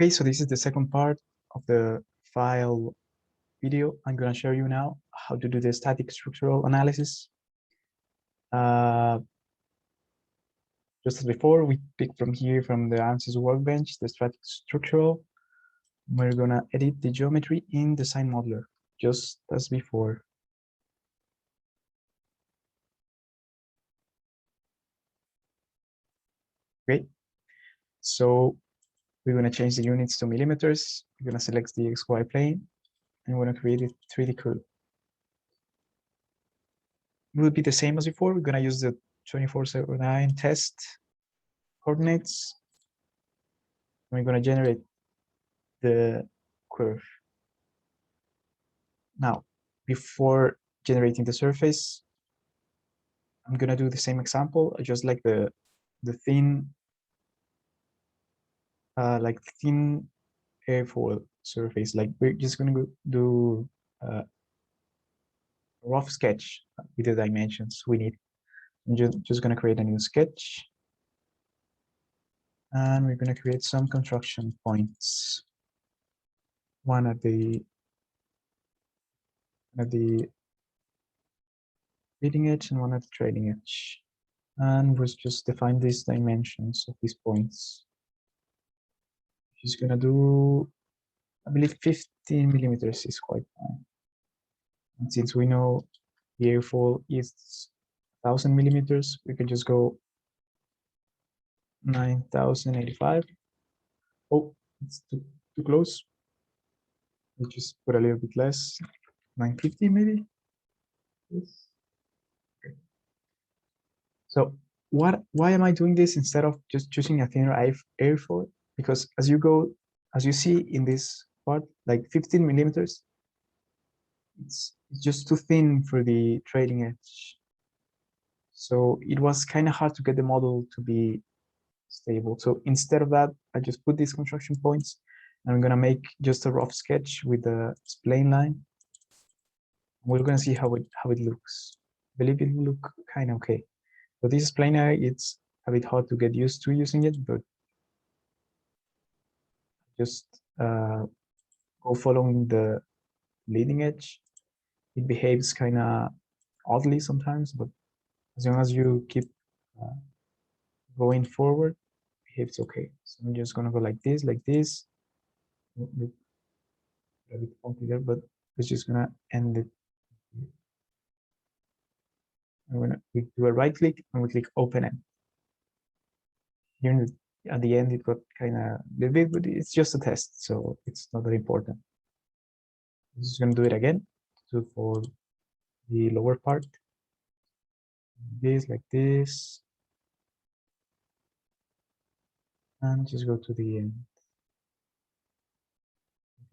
Okay, so this is the second part of the file video. I'm going to show you now how to do the static structural analysis. Just as before, we pick from here from the ANSYS workbench, the static structural. We're going to edit the geometry in Design Modeler, just as before. Great. So we're going to change the units to millimeters. We're going to select the XY plane, and we're going to create a 3D curve. It will be the same as before. We're going to use the 24/7 test coordinates. We're going to generate the curve. Now, before generating the surface, I'm going to do the same example, just like the thin airfoil surface. Like we're just going to do a rough sketch with the dimensions we need. I'm just going to create a new sketch, and we're going to create some construction points. One at the leading edge and one at the trailing edge, and we'll just define these dimensions of these points. She's gonna do, I believe, 15 millimeters is quite fine. And since we know the airfoil is 1,000 millimeters, we can just go 9,085. Oh, it's too close. We'll just put a little bit less, 950 maybe. Yes. Okay. So why am I doing this instead of just choosing a thinner airfoil? Because as you see in this part, like 15 millimeters, it's just too thin for the trailing edge. So it was kind of hard to get the model to be stable. So instead of that, I just put these construction points, and I'm going to make just a rough sketch with the spline line. We're going to see how it looks. I believe it will look kind of okay. So this spline line, it's a bit hard to get used to using it, but just go following the leading edge. It behaves kind of oddly sometimes, but as long as you keep going forward, it behaves okay. So I'm just gonna go like this. A bit funky there, but it's just gonna end it. We do a right click and we click open it. Here at the end, it got kind of a little bit, but it's just a test, so it's not very important. I'm just gonna do it again for the lower part. This like this, and just go to the end.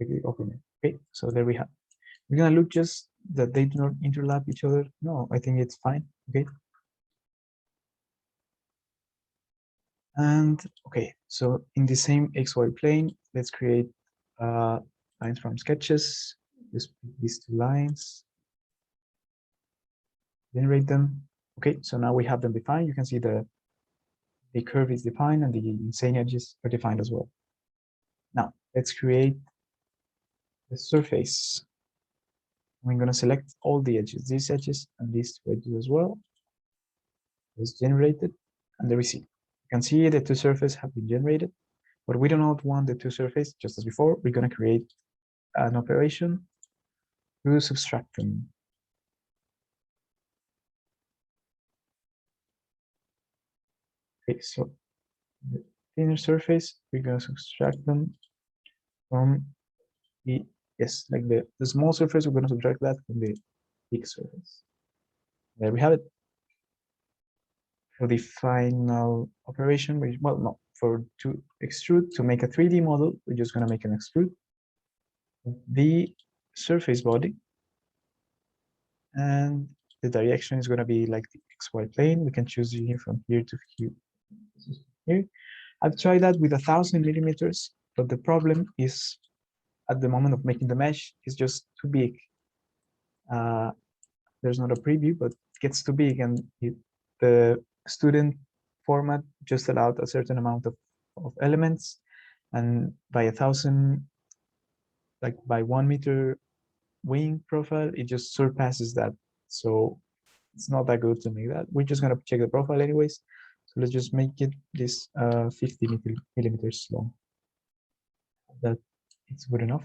Okay, open it. Okay, so there we have. We're gonna look just that they do not interlap each other. No, I think it's fine. Okay. And okay, so in the same XY plane, let's create lines from sketches. Just pick these two lines, generate them. Okay, so now we have them defined. You can see the curve is defined and the insane edges are defined as well. Now let's create the surface. I'm going to select all the edges, these edges and these two edges as well. It's generated, and there we see. You can see the two surfaces have been generated, but we do not want the two surfaces just as before. We're going to create an operation to subtract them. Okay, so the thinner surface, we're going to subtract them from the, yes, like the small surface, we're going to subtract that from the big surface. There we have it. For the final operation, well, no, to extrude, to make a 3D model, we're just going to make an extrude the surface body, and the direction is going to be like the XY plane. We can choose here from here to here. I've tried that with 1,000 millimeters, but the problem is at the moment of making the mesh, it's just too big. There's not a preview, but it gets too big, and the student format just allowed a certain amount of elements, and by 1,000, like by 1 meter wing profile, it just surpasses that. So it's not that good to make that. We're just gonna check the profile anyways. So let's just make it this 50 millimeters long. That it's good enough.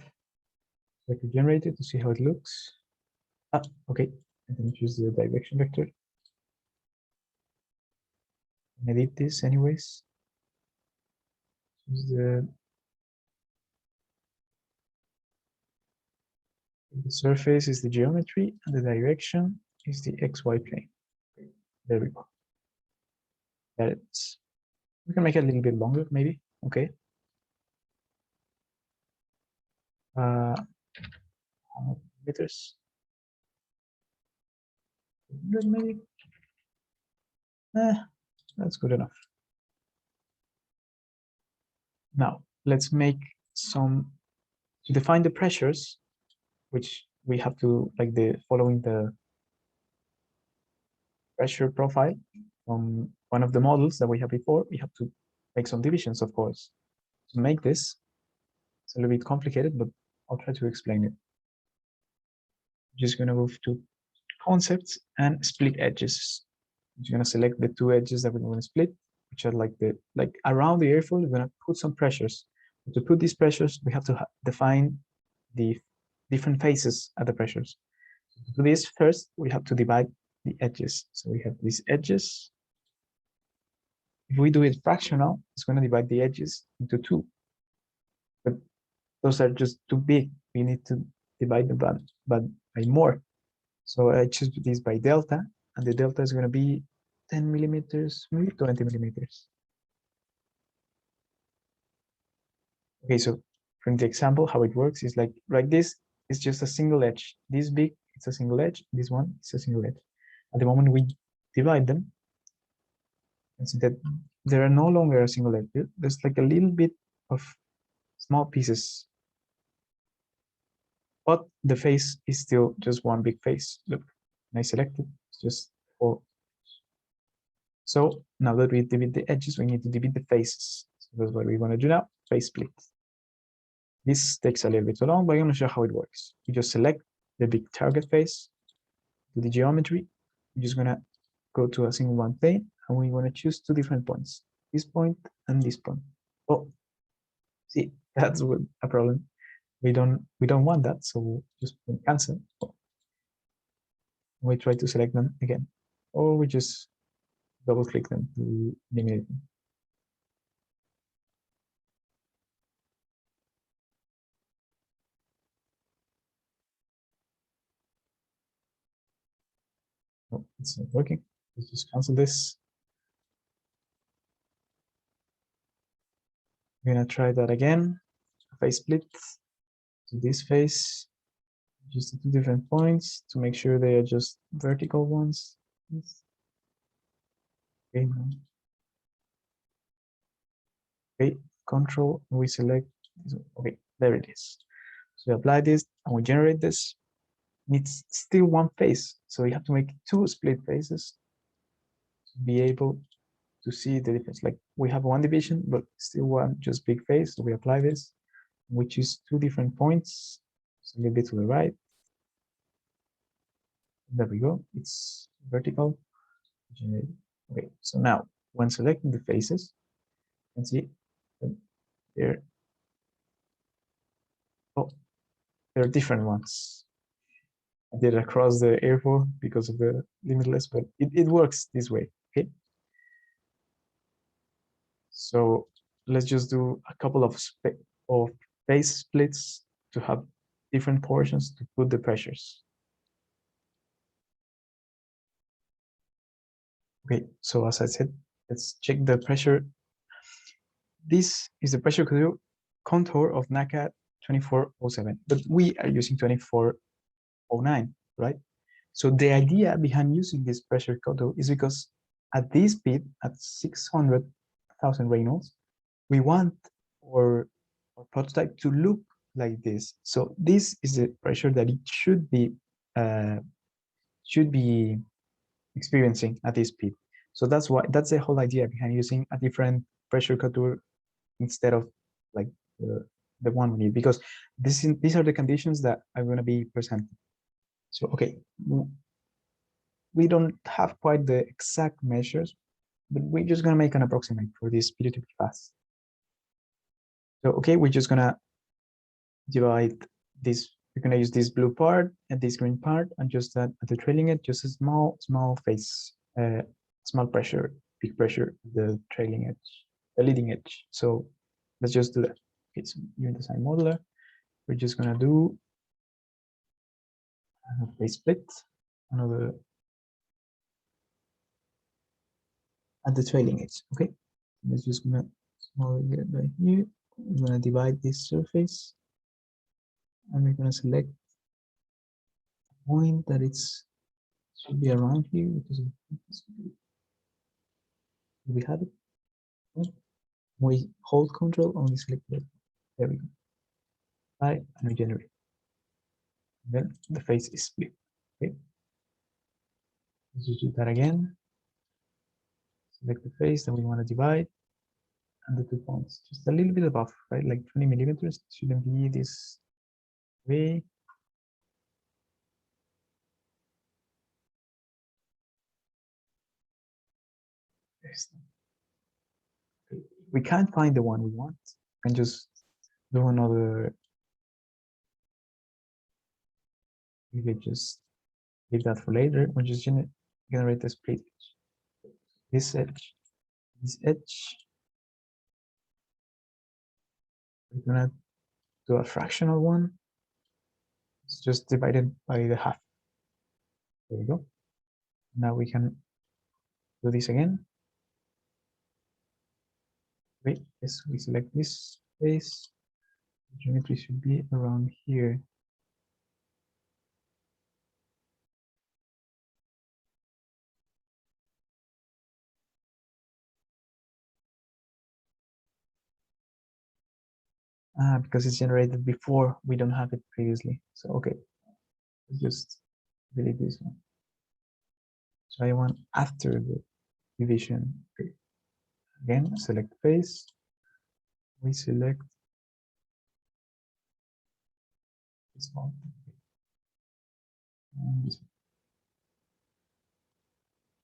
So I can generate it to see how it looks. Ah, okay. And then choose the direction vector. And edit this anyways. Choose the surface is the geometry and the direction is the XY plane. There we go. That's, we can make it a little bit longer, maybe. Okay. Meters. Maybe. That's good enough. Now let's make some to define the pressures, which we have to like the following the pressure profile from one of the models that we have before. We have to make some divisions, of course, to make this. It's a little bit complicated, but I'll try to explain it. I'm just gonna move to concepts and split edges. I'm just gonna select the two edges that we want to split, which are like the around the airfoil. We're gonna put some pressures. But to put these pressures, we have to define the different phases at the pressures. To do this, first we have to divide the edges. So we have these edges. If we do it fractional, it's going to divide the edges into two. But those are just too big. We need to divide them by more. So I choose this by delta, and the delta is going to be 10 millimeters, maybe 20 millimeters. Okay, so from the example, how it works is like this is just a single edge. This big, it's a single edge. This one is a single edge. At the moment we divide them, and see that there are no longer a single edge. There's like a little bit of small pieces, but the face is still just one big face. Look, when I select it, it's just four. So now that we divide the edges, we need to divide the faces. So that's what we want to do now, face split. This takes a little bit too long, but I'm going to show how it works. You just select the big target face, do the geometry. You're just going to go to a single one plane, and we want to choose two different points, this point and this point. Oh, see, that's what a problem. We don't want that, so we'll just cancel. Oh. We try to select them again, or we just double click them to eliminate them. Oh, it's not working. Let's just cancel this. We're gonna try that again. Face split to this face, just two different points to make sure they are just vertical ones. Yes. Okay. Okay. Control. We select. Okay, there it is. So we apply this and we generate this. It's still one face, so you have to make two split faces to be able to see the difference. Like we have one division, but still one just big face. So we apply this, we choose two different points. So a little bit to the right. There we go. It's vertical. Okay. So now, when selecting the faces, you can see that there. Oh, there are different ones. I did across the airfoil because of the limitless, but it works this way. Okay. So let's just do a couple of face splits to have different portions to put the pressures. Okay, so as I said, let's check the pressure. This is the pressure contour of NACA 2407, but we are using 2409, right? So the idea behind using this pressure contour is because at this speed, at 600,000 Reynolds, we want our prototype to look like this. So this is the pressure that it should be experiencing at this speed. So that's the whole idea behind using a different pressure contour instead of like the one we need, because these are the conditions that I'm going to be presenting. So, okay, we don't have quite the exact measures, but we're just going to make an approximate for this video to be fast. So, okay, we're just going to divide this. We're going to use this blue part and this green part, and just at the trailing edge, just a small phase, small pressure, big pressure, the trailing edge, the leading edge. So let's just do that. Okay, so new design modeler, we're just going to do a phase split, another at the trailing edge. Okay, let's just gonna small it right here. We're gonna divide this surface, and we're gonna select a point that it's should be around here because we have it. We hold control, only select it. There we go. Right, and we generate. Then the face is split. Okay, let's just do that again. Select the face that we want to divide, and the 2 points just a little bit above, right? Like 20 millimeters. It shouldn't be this way. We can't find the one we want. We can just do another. We could just leave that for later, or just generate the split edge. This edge. We're gonna do a fractional one. It's just divided by the half. There we go. Now we can do this again. Wait, yes, we select this space. The geometry should be around here. Because it's generated before, we don't have it previously. So okay, let's just delete this one. So I want after the division. Okay. Again, select face. We select this one. And this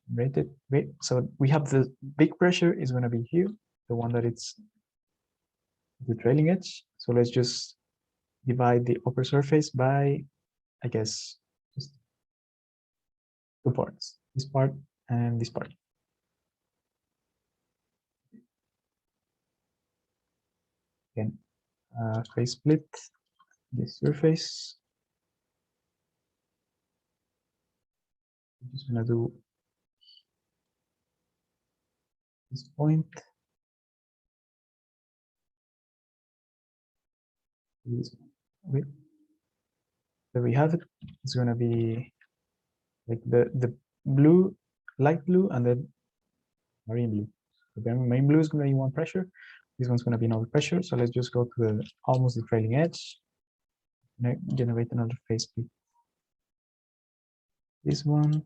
one. Rated. Wait, so we have the big pressure is going to be here, the one that it's the trailing edge. So let's just divide the upper surface by, I guess, just 2 parts, this part and this part. Again, face split this surface. I'm just gonna do this point. This one. Okay. There we have it. It's gonna be like the blue, light blue, and then marine blue. The marine blue is going to be one pressure. This one's going to be another pressure. So let's just go to the almost the trailing edge. Generate another phase split. This one.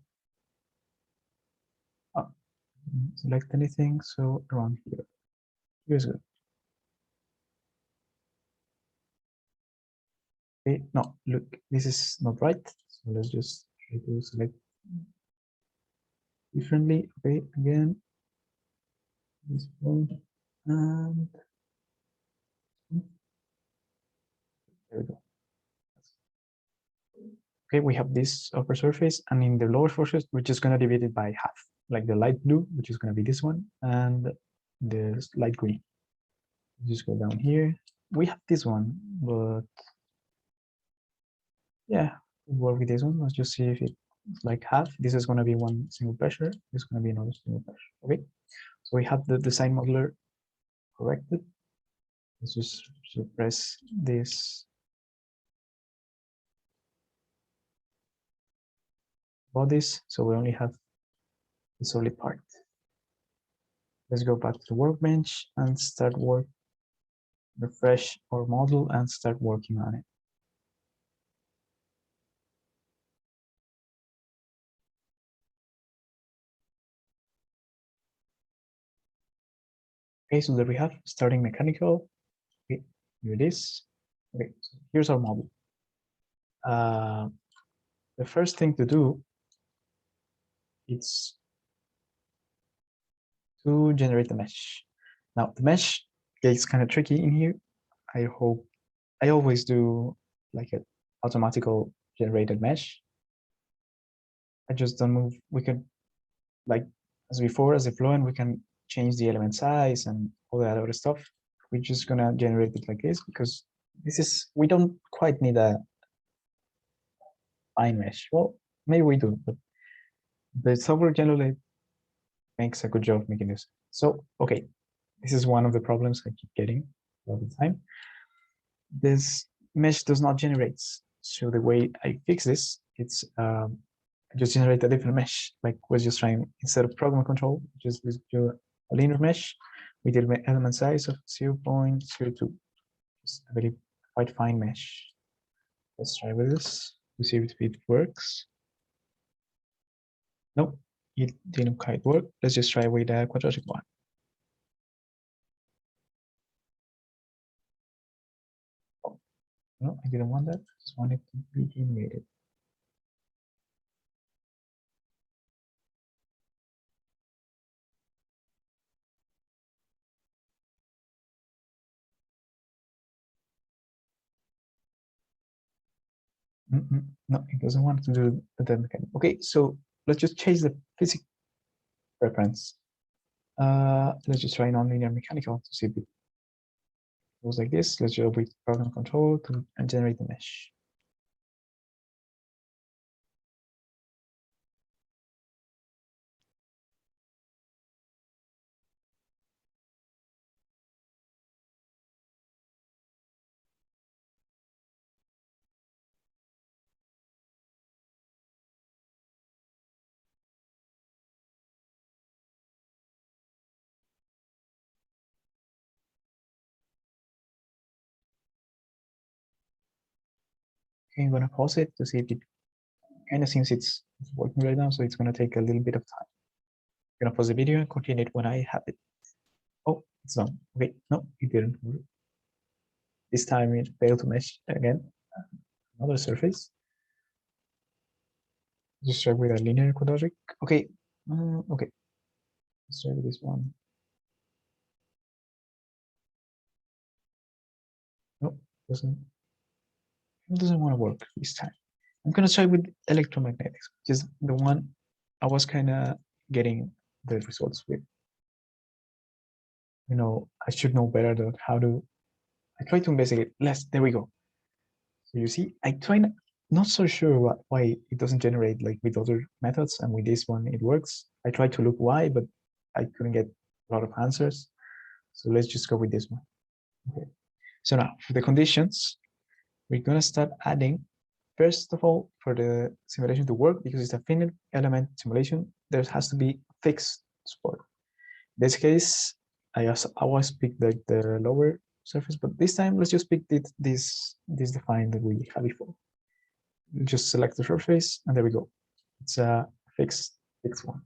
Oh, select anything. So around here. Here's good. Okay, no, look, this is not right. So let's just try to select differently. Okay, again, this one, and there we go. Okay, we have this upper surface, and in the lower surface, we're just going to divide it by half, like the light blue, which is going to be this one, and the light green. Just go down here. We have this one, but yeah, we'll work with this one. Let's just see if it's like half. This is going to be one single pressure. This is going to be another single pressure. Okay, so we have the design modeler corrected. Let's just suppress this bodies, so we only have the solid part. Let's go back to the workbench and start work. Refresh our model and start working on it. Okay, so there we have starting mechanical. Okay, Here it is. Okay, so here's our model. The first thing to do is to generate the mesh. Now the mesh gets kind of tricky in here. I hope I always do like an automatical generated mesh. I just don't move. We can, like as before, as a fluent, we can change the element size and all that other stuff. We're just gonna generate it like this because this is, we don't quite need a fine mesh. Well, maybe we do, but the software generally makes a good job of making this. So, okay, this is one of the problems I keep getting all the time. This mesh does not generate. So the way I fix this, it's I just generate a different mesh. Like was just trying, instead of program control, just do a linear mesh. We did my element size of 0.02. It's a very quite fine mesh. Let's try with this to see if it works. Nope, it didn't quite work. Let's just try with a quadratic one. Oh, no, I didn't want that. I just wanted to be generated. No, it doesn't want to do the mechanic. Okay, so let's just change the physics reference. Let's just try nonlinear mechanical to see if it goes like this. Let's just with program control to and generate the mesh. Okay, I'm gonna pause it to see if it kind of seems it's working right now, so it's gonna take a little bit of time. I'm gonna pause the video and continue it when I have it. Oh, it's done. Okay, no, it didn't work. This time it failed to mesh again. Another surface. Just try with a linear quadratic. Okay, okay. Let's try with this one. No, doesn't want to work this time. I'm gonna try with electromagnetics, which is the one I was kind of getting the results with. You know, I should know better than how to. I try to investigate less. There we go. So you see, I try not so sure why it doesn't generate like with other methods, and with this one it works. I tried to look why, but I couldn't get a lot of answers. So let's just go with this one. Okay. So now for the conditions, we're gonna start adding. First of all, for the simulation to work, because it's a finite element simulation, there has to be fixed spot. In this case, I always pick the lower surface, but this time let's just pick this define that we had before. Just select the surface, and there we go. It's a fixed one.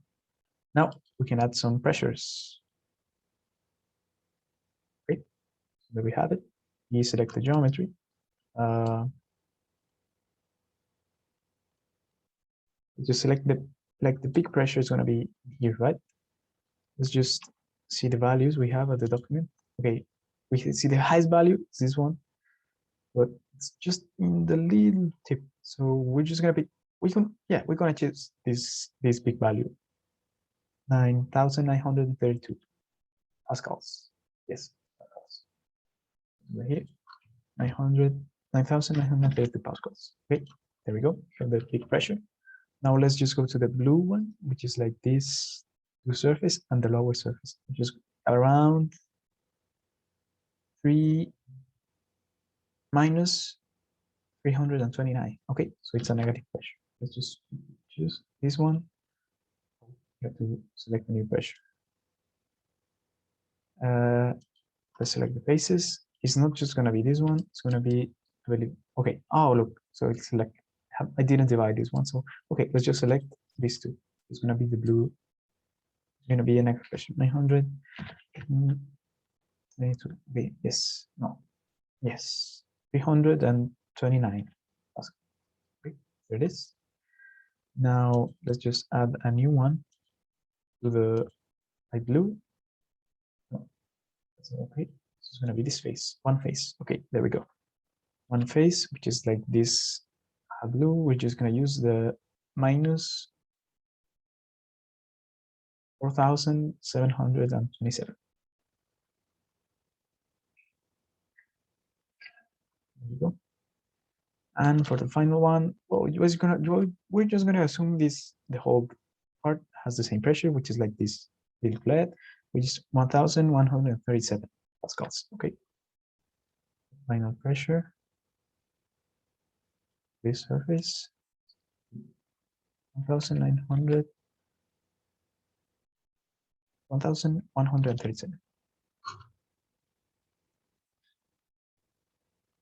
Now we can add some pressures. Okay, so there we have it. You select the geometry. Just select the peak pressure is going to be here, right? Let's just see the values we have at the document. Okay, we can see the highest value is this one, but it's just in the little tip. So we're just gonna pick. We're gonna choose this big value, 9,932 pascals. Yes, pascals. Right here, 9,932 pascals. Okay, there we go for the peak pressure. Now let's just go to the blue one, which is like this blue surface and the lower surface, which is around 3 minus 329. Okay, so it's a negative pressure. Let's just choose this one. You have to select a new pressure. Let's select the faces. It's not just gonna be this one. It's gonna be really okay. Oh look, so it's select. I didn't divide this one, so okay. Let's just select these two. It's gonna be the blue. It's gonna be a negative pressure 900. 22. Okay, yes, no, Yes, 329. Okay, there it is. Now let's just add a new one to the light blue. No, that's not okay. It's going to be this face, one face. Okay, there we go. One face, which is like this blue. We're just going to use the minus 4,727. There we go. And for the final one, well, we're just gonna assume the whole part has the same pressure, which is like this little flat, which is 1,137 pascals. Okay. Final pressure. This surface 1,900, 1,137.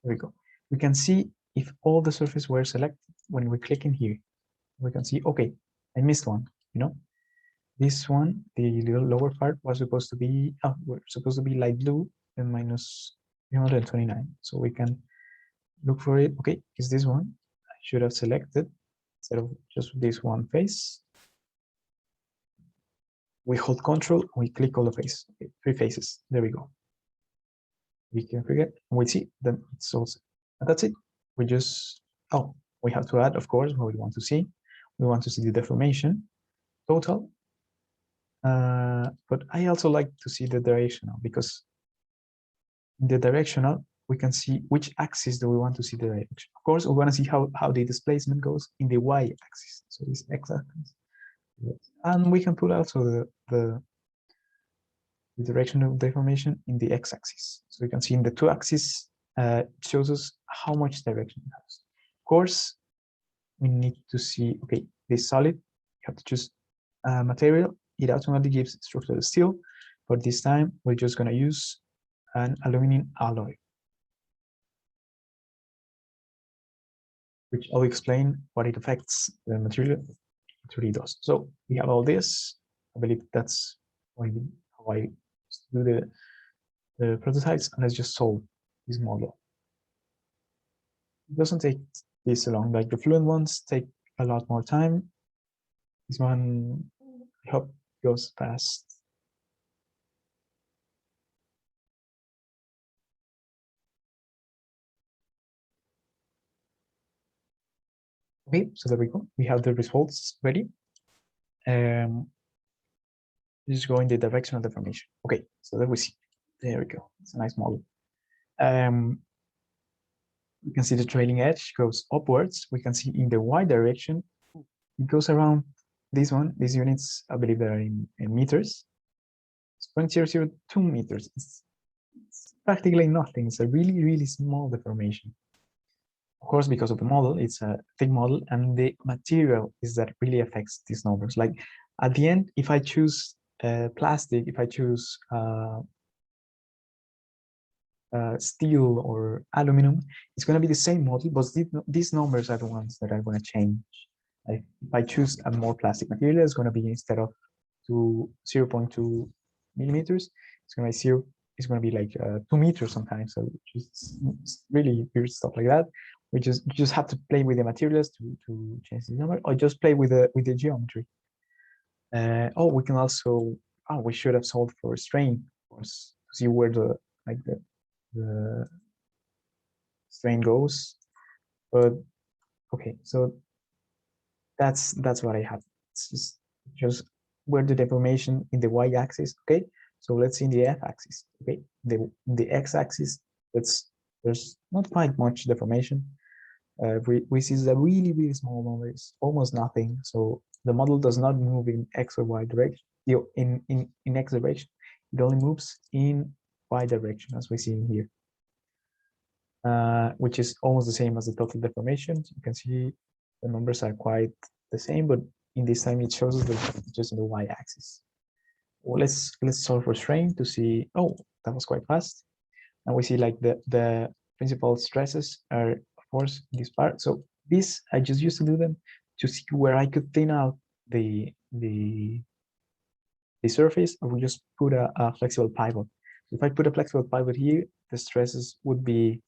There we go. We can see if all the surfaces were selected when we click in here. We can see, okay, I missed one, you know. This one, the little lower part was supposed to be, we're supposed to be light blue and minus 329. So we can look for it. Okay, is this one? I should have selected instead of just this one face. We hold Control, we click all the faces. Okay, 3 faces. There we go. We can forget, and we see then it's also. And that's it. We just, we have to add, of course, what we want to see. We want to see the deformation total. But I also like to see the directional, because in the directional we can see which axis do we want to see the direction. Of course, we want to see how the displacement goes in the y-axis, so this x-axis, and we can put also the direction of deformation in the x-axis. So we can see in the 2 axes, it shows us how much direction it has. Of course, we need to see, okay, this solid, you have to choose material. It automatically gives structural steel, but this time we're just going to use an aluminum alloy, which I'll explain what it affects the material it really does. So we have all this. I believe that's how I do the prototypes, and let's just solve this model. It doesn't take this long, like the fluent ones take a lot more time. This one, I hope, goes fast. Okay, so there we go. We have the results ready. Just go in the direction of the formation. Okay, so there we see. There we go. It's a nice model. We can see the trailing edge goes upwards. We can see in the y direction, it goes around this one. These units, I believe, they're in meters. It's 0.002 meters. It's practically nothing. It's a really, really small deformation. Of course, because of the model, it's a thick model, and the material is that really affects these numbers. Like at the end, if I choose plastic, if I choose steel or aluminum, it's going to be the same model, but these numbers are the ones that are going to change. Like if I choose a more plastic material, it's going to be, instead of 0.2 millimeters, it's going to be zero. It's going to be like 2 meters sometimes. So just really weird stuff like that. You just have to play with the materials to change the number, or just play with the geometry. We can also, we should have solved for strain, of course, to see where the strain goes. But okay, so that's what I have. It's just where the deformation in the y-axis. Okay, so let's see in the f-axis. Okay, the x-axis, there's not quite much deformation. We see the really small numbers, almost nothing. So the model does not move in x or y direction. In x direction, it only moves in y direction, as we see in here, which is almost the same as the total deformation. You can see the numbers are quite the same, but in this time it shows us just in the y-axis. Well, let's solve for strain to see. Oh, that was quite fast. And we see like the principal stresses are, of course, this part. So this I just used to do them to see where I could thin out the surface. I would just put a flexible pivot. If I put a flexible pivot here, the stresses would be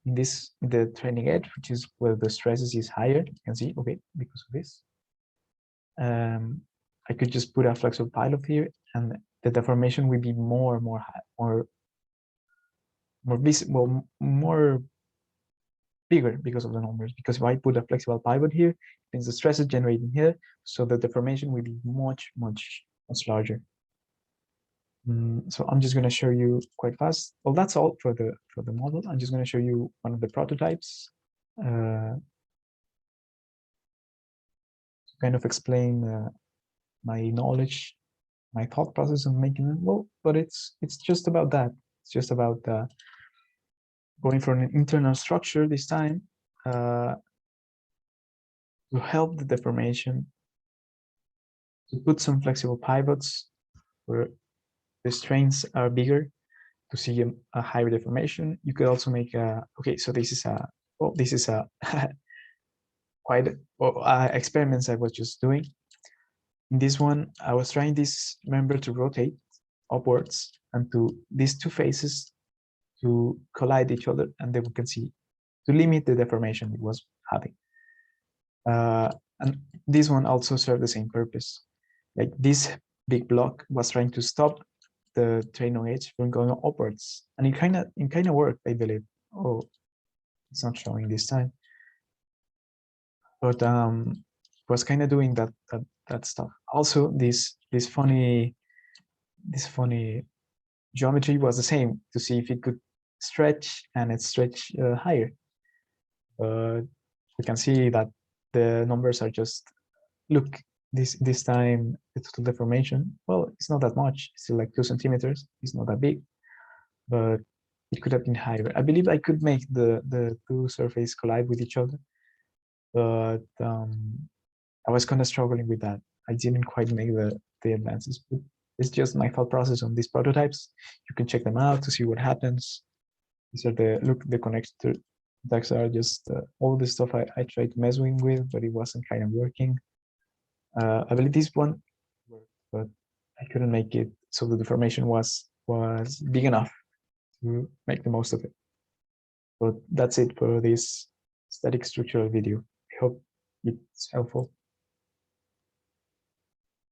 in the training edge, which is where the stresses is higher, you can see, okay, because of this. I could just put a flexible pilot here, and the deformation will be more visible, more bigger because of the numbers. Because if I put a flexible pivot here, means the stress is generating here, so the deformation will be much larger. So I'm just going to show you quite fast. Well, that's all for the model. I'm just going to show you one of the prototypes. To kind of explain my knowledge, my thought process of making it. Well, but it's just about that. It's just about going for an internal structure this time to help the deformation, to put some flexible pivots where the strains are bigger to see a higher deformation. You could also make a, okay, so this is a, well, this is a quite experiments I was just doing. In this one, I was trying this member to rotate upwards and to these two faces to collide each other, and then we can see to limit the deformation it was having. And this one also served the same purpose. Like this big block was trying to stop the train edge from going upwards, and it kind of worked, I believe. Oh, it's not showing this time, but was kind of doing that stuff. Also, this funny geometry was the same to see if it could stretch, and it stretched higher. We can see that the numbers are just, look, this time the total deformation, well, it's not that much. It's still like 2 centimeters. It's not that big, but it could have been higher. I believe I could make the two surfaces collide with each other, but I was kind of struggling with that. I didn't quite make the advances, but it's just my thought process on these prototypes. You can check them out to see what happens. These are the connector tags are just all the stuff I tried to mess with, but it wasn't kind of working. I believe this one worked, but I couldn't make it so the deformation was big enough to make the most of it. But that's it for this static structural video. I hope it's helpful.